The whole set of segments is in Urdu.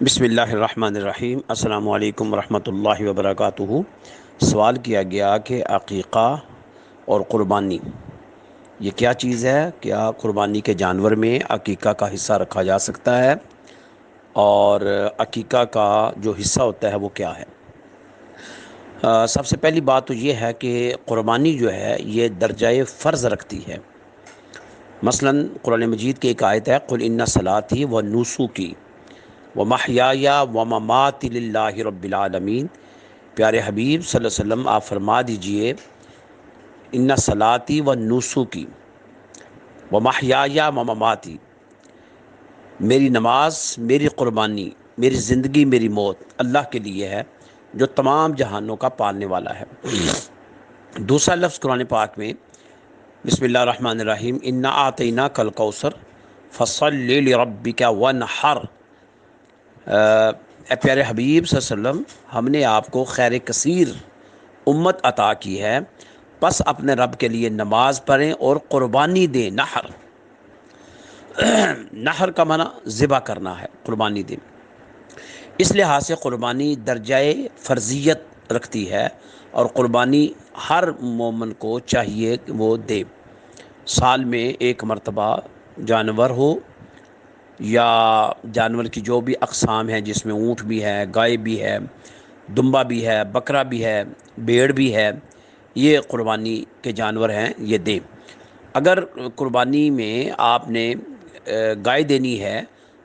بسم الرحمن الرحیم۔ السلام علیکم ورحمۃ اللہ وبرکاتہ۔ سوال کیا گیا کہ عقیقہ اور قربانی یہ کیا چیز ہے؟ کیا قربانی کے جانور میں عقیقہ کا حصہ رکھا جا سکتا ہے؟ اور عقیقہ کا جو حصہ ہوتا ہے وہ کیا ہے؟ سب سے پہلی بات تو یہ ہے کہ قربانی جو ہے یہ درجۂ فرض رکھتی ہے۔ مثلا قرآن مجید کی ایک آیت ہے، قل ان صلاتی و نسکی ومحیای ومماتی للہ رب العالمین۔ پیارے حبیب صلی اللہ علیہ وسلم آپ فرما دیجئے، ان صلاتی و نسکی ومحیای ومماتی، میری نماز، میری قربانی، میری زندگی، میری موت اللہ کے لیے ہے جو تمام جہانوں کا پالنے والا ہے۔ دوسرا لفظ قرآن پاک میں بسم اللہ الرحمن الرحیم، انا اعطیناک الکوثر فصلی لربک وانحر۔ اے پیارے حبیب صلی اللہ علیہ وسلم، ہم نے آپ کو خیر کثیر امت عطا کی ہے، پس اپنے رب کے لیے نماز پڑھیں اور قربانی دیں۔ نحر، نحر کا معنی ذبح کرنا ہے، قربانی دیں۔ اس لحاظ سے قربانی درجۂ فرضیت رکھتی ہے، اور قربانی ہر مومن کو چاہیے کہ وہ دے۔ سال میں ایک مرتبہ جانور ہو یا جانور کی جو بھی اقسام ہیں، جس میں اونٹ بھی ہے، گائے بھی ہے، دمبا بھی ہے، بکرا بھی ہے، بھیڑ بھی ہے، یہ قربانی کے جانور ہیں، یہ دیں۔ اگر قربانی میں آپ نے گائے دینی ہے،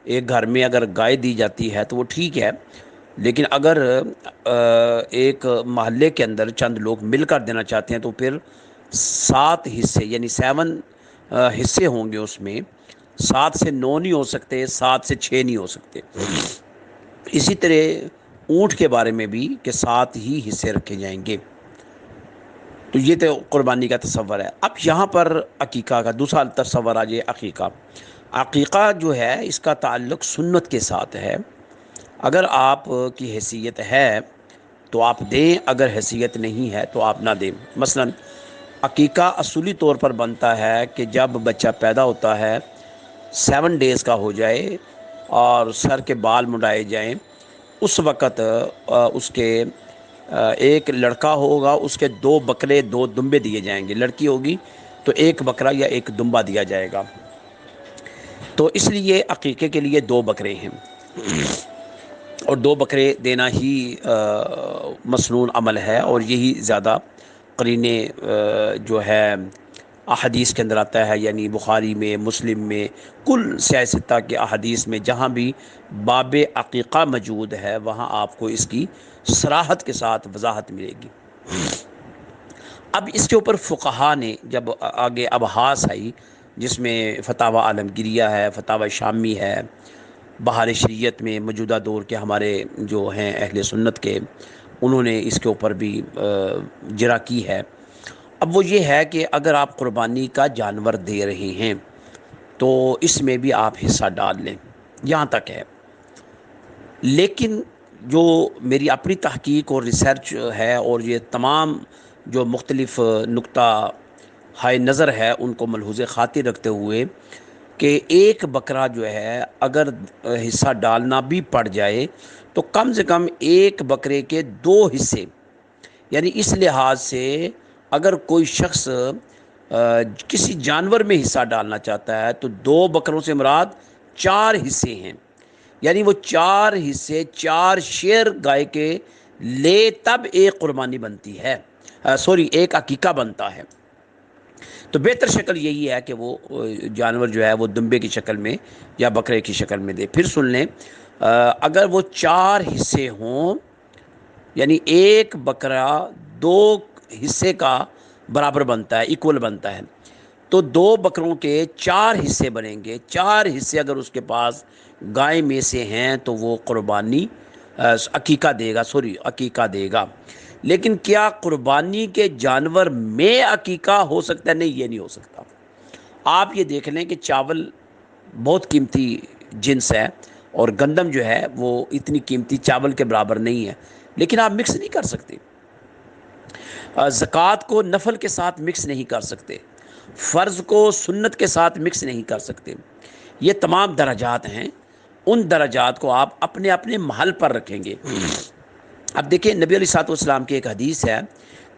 ایک گھر میں اگر گائے دی جاتی ہے تو وہ ٹھیک ہے، لیکن اگر ایک محلے کے اندر چند لوگ مل کر دینا چاہتے ہیں تو پھر 7 حصے یعنی 7 حصے ہوں گے، اس میں 7 سے 9 نہیں ہو سکتے، 7 سے 6 نہیں ہو سکتے۔ اسی طرح اونٹ کے بارے میں بھی کہ 7 ہی حصے رکھے جائیں گے۔ تو یہ تو قربانی کا تصور ہے۔ اب یہاں پر عقیقہ کا دوسرا تصور آ جائے۔ عقیقہ، عقیقہ جو ہے اس کا تعلق سنت کے ساتھ ہے۔ اگر آپ کی حیثیت ہے تو آپ دیں، اگر حیثیت نہیں ہے تو آپ نہ دیں۔ مثلا عقیقہ اصولی طور پر بنتا ہے کہ جب بچہ پیدا ہوتا ہے، 7 ڈیز کا ہو جائے اور سر کے بال منڈائے جائیں، اس وقت اس کے ایک لڑکا ہوگا، اس کے 2 بکرے 2 دمبے دیے جائیں گے، لڑکی ہوگی تو 1 بکرا یا 1 دمبا دیا جائے گا۔ تو اس لیے عقیقے کے لیے 2 بکرے ہیں، اور 2 بکرے دینا ہی مسنون عمل ہے، اور یہی زیادہ قرینے جو ہے احادیث کے اندر آتا ہے، یعنی بخاری میں، مسلم میں، کل سیاستہ کے احادیث میں جہاں بھی باب عقیقہ موجود ہے وہاں آپ کو اس کی صراحت کے ساتھ وضاحت ملے گی۔ اب اس کے اوپر فقہا نے جب آگے ابحاث آئی، جس میں فتاوی عالمگیریہ ہے، فتاوی شامی ہے، بہار شریعت میں موجودہ دور کے ہمارے جو ہیں اہل سنت کے، انہوں نے اس کے اوپر بھی جرا کی ہے۔ اب وہ یہ ہے کہ اگر آپ قربانی کا جانور دے رہے ہیں تو اس میں بھی آپ حصہ ڈال لیں، یہاں تک ہے۔ لیکن جو میری اپنی تحقیق اور ریسرچ ہے، اور یہ تمام جو مختلف نقطہ ہائے نظر ہے ان کو ملحوظ خاطر رکھتے ہوئے، کہ ایک بکرا جو ہے اگر حصہ ڈالنا بھی پڑ جائے تو کم سے کم ایک بکرے کے 2 حصے، یعنی اس لحاظ سے اگر کوئی شخص کسی جانور میں حصہ ڈالنا چاہتا ہے تو 2 بکروں سے مراد 4 حصے ہیں، یعنی وہ 4 حصے 4 شیئر گائے کے لے تب ایک قربانی بنتی ہے، ایک عقیقہ بنتا ہے۔ تو بہتر شکل یہی ہے کہ وہ جانور جو ہے وہ دمبے کی شکل میں یا بکرے کی شکل میں دے۔ پھر سن لیں، اگر وہ 4 حصے ہوں، یعنی ایک بکرا 2 حصے کا برابر بنتا ہے، ایکول بنتا ہے، تو 2 بکروں کے 4 حصے بنیں گے۔ 4 حصے اگر اس کے پاس گائے میں سے ہیں تو وہ قربانی عقیقہ دے گا۔ لیکن کیا قربانی کے جانور میں عقیقہ ہو سکتا ہے؟ نہیں، یہ نہیں ہو سکتا۔ آپ یہ دیکھ لیں کہ چاول بہت قیمتی جنس ہے، اور گندم جو ہے وہ اتنی قیمتی چاول کے برابر نہیں ہے، لیکن آپ مکس نہیں کر سکتے۔ زکوٰۃ کو نفل کے ساتھ مکس نہیں کر سکتے، فرض کو سنت کے ساتھ مکس نہیں کر سکتے۔ یہ تمام درجات ہیں، ان درجات کو آپ اپنے اپنے محل پر رکھیں گے۔ اب دیکھیں نبی علیہ الصلوۃ والسلام کی ایک حدیث ہے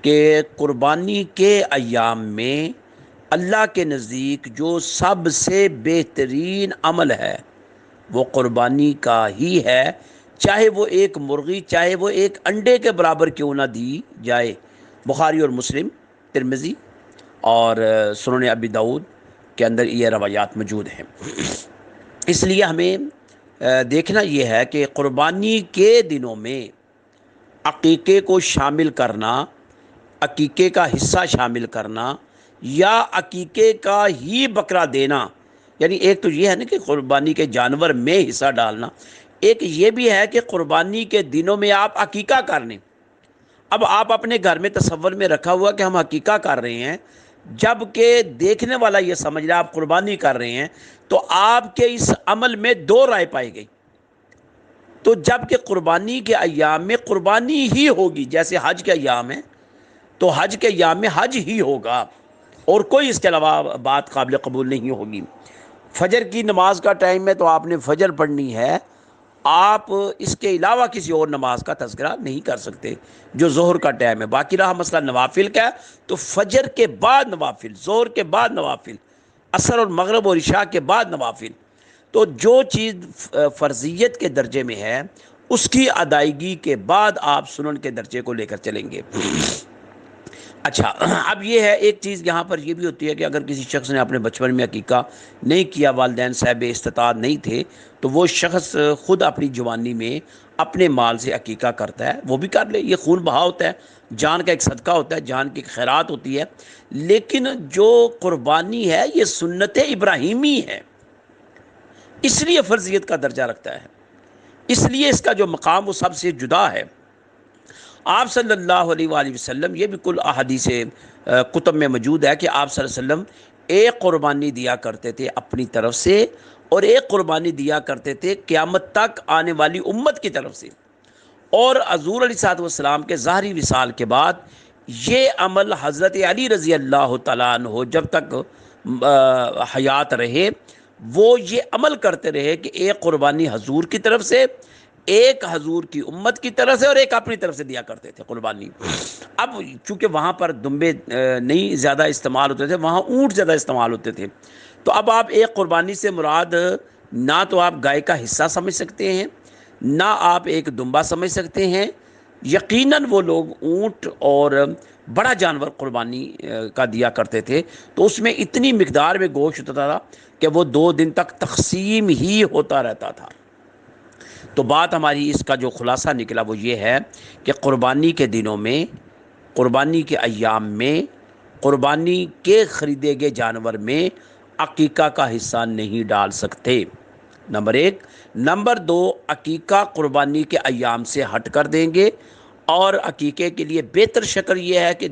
کہ قربانی کے ایام میں اللہ کے نزدیک جو سب سے بہترین عمل ہے وہ قربانی کا ہی ہے، چاہے وہ ایک مرغی، چاہے وہ ایک انڈے کے برابر کیوں نہ دی جائے۔ بخاری اور مسلم، ترمذی اور سنن ابی داؤد کے اندر یہ روایات موجود ہیں۔ اس لیے ہمیں دیکھنا یہ ہے کہ قربانی کے دنوں میں عقیقے کو شامل کرنا، عقیقے کا حصہ شامل کرنا یا عقیقے کا ہی بکرا دینا، یعنی ایک تو یہ ہے نا کہ قربانی کے جانور میں حصہ ڈالنا، ایک یہ بھی ہے کہ قربانی کے دنوں میں آپ عقیقہ کرنے۔ اب آپ اپنے گھر میں تصور میں رکھا ہوا کہ ہم عقیقہ کر رہے ہیں، جب کہ دیکھنے والا یہ سمجھ رہا ہے آپ قربانی کر رہے ہیں، تو آپ کے اس عمل میں دو رائے پائی گئی۔ تو جب کہ قربانی کے ایام میں قربانی ہی ہوگی، جیسے حج کے ایام ہیں تو حج کے ایام میں حج ہی ہوگا، اور کوئی اس کے علاوہ بات قابل قبول نہیں ہوگی۔ فجر کی نماز کا ٹائم ہے تو آپ نے فجر پڑھنی ہے، آپ اس کے علاوہ کسی اور نماز کا تذکرہ نہیں کر سکتے جو ظہر کا ٹائم ہے۔ باقی رہا مسئلہ نوافل کا ہے تو فجر کے بعد نوافل، ظہر کے بعد نوافل، عصر اور مغرب اور عشاء کے بعد نوافل۔ تو جو چیز فرضیت کے درجے میں ہے اس کی ادائیگی کے بعد آپ سنن کے درجے کو لے کر چلیں گے۔ اچھا، اب یہ ہے ایک چیز یہاں پر یہ بھی ہوتی ہے کہ اگر کسی شخص نے اپنے بچپن میں عقیقہ نہیں کیا، والدین صاحب استطاعت نہیں تھے، تو وہ شخص خود اپنی جوانی میں اپنے مال سے عقیقہ کرتا ہے، وہ بھی کر لے، یہ خون بہا ہوتا ہے، جان کا ایک صدقہ ہوتا ہے، جان کی خیرات ہوتی ہے۔ لیکن جو قربانی ہے یہ سنت ابراہیمی ہے، اس لیے فرضیت کا درجہ رکھتا ہے، اس لیے اس کا جو مقام وہ سب سے جدا ہے۔ آپ صلی اللہ علیہ وآلہ وسلم، یہ بھی کل احادیث کتب میں موجود ہے کہ آپ صلی اللہ علیہ وسلم ایک قربانی دیا کرتے تھے اپنی طرف سے، اور ایک قربانی دیا کرتے تھے قیامت تک آنے والی امت کی طرف سے۔ اور حضور علیہ الصلوۃ والسلام کے ظاہری وصال کے بعد یہ عمل حضرت علی رضی اللہ تعالیٰ عنہ جب تک حیات رہے وہ یہ عمل کرتے رہے کہ ایک قربانی حضور کی طرف سے، ایک حضور کی امت کی طرف سے، اور ایک اپنی طرف سے دیا کرتے تھے قربانی۔ اب چونکہ وہاں پر دمبے نہیں زیادہ استعمال ہوتے تھے، وہاں اونٹ زیادہ استعمال ہوتے تھے، تو اب آپ ایک قربانی سے مراد نہ تو آپ گائے کا حصہ سمجھ سکتے ہیں، نہ آپ ایک دمبا سمجھ سکتے ہیں۔ یقیناً وہ لوگ اونٹ اور بڑا جانور قربانی کا دیا کرتے تھے، تو اس میں اتنی مقدار میں گوشت ہوتا تھا کہ وہ 2 دن تک تقسیم ہی ہوتا رہتا تھا۔ تو بات ہماری اس کا جو خلاصہ نکلا وہ یہ ہے کہ قربانی کے دنوں میں، قربانی کے ایام میں، قربانی کے خریدے گئے جانور میں عقیقہ کا حصہ نہیں ڈال سکتے، نمبر 1۔ نمبر 2، عقیقہ قربانی کے ایام سے ہٹ کر دیں گے، اور عقیقے کے لیے بہتر شکل یہ ہے کہ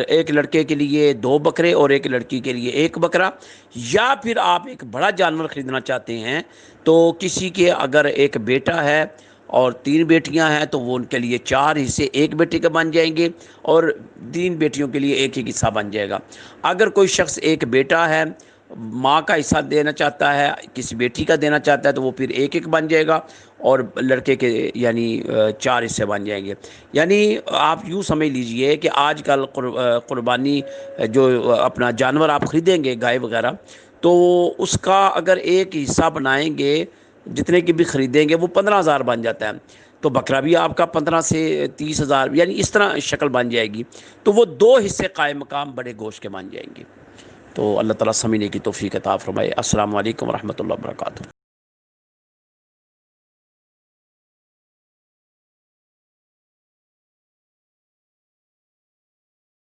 ایک لڑکے کے لیے 2 بکرے اور ایک لڑکی کے لیے 1 بکرا، یا پھر آپ ایک بڑا جانور خریدنا چاہتے ہیں تو کسی کے اگر ایک بیٹا ہے اور 3 بیٹیاں ہیں تو وہ ان کے لیے 4 حصے ایک بیٹے کے بن جائیں گے، اور 3 بیٹیوں کے لیے ایک ایک حصہ بن جائے گا۔ اگر کوئی شخص ایک بیٹا ہے، ماں کا حصہ دینا چاہتا ہے، کسی بیٹی کا دینا چاہتا ہے، تو وہ پھر ایک ایک بن جائے گا، اور لڑکے کے یعنی 4 حصے بن جائیں گے۔ یعنی آپ یوں سمجھ لیجئے کہ آج کل قربانی جو اپنا جانور آپ خریدیں گے، گائے وغیرہ، تو اس کا اگر ایک حصہ بنائیں گے، جتنے کی بھی خریدیں گے وہ 15,000 بن جاتا ہے، تو بکرا بھی آپ کا 15 سے 30,000، یعنی اس طرح شکل بن جائے گی، تو وہ 2 حصے قائم مقام بڑے گوشت کے بن جائیں گے۔ تو اللہ تعالیٰ سمجھنے کی توفیق عطا فرمائے۔ السلام علیکم ورحمۃ اللہ وبرکاتہ۔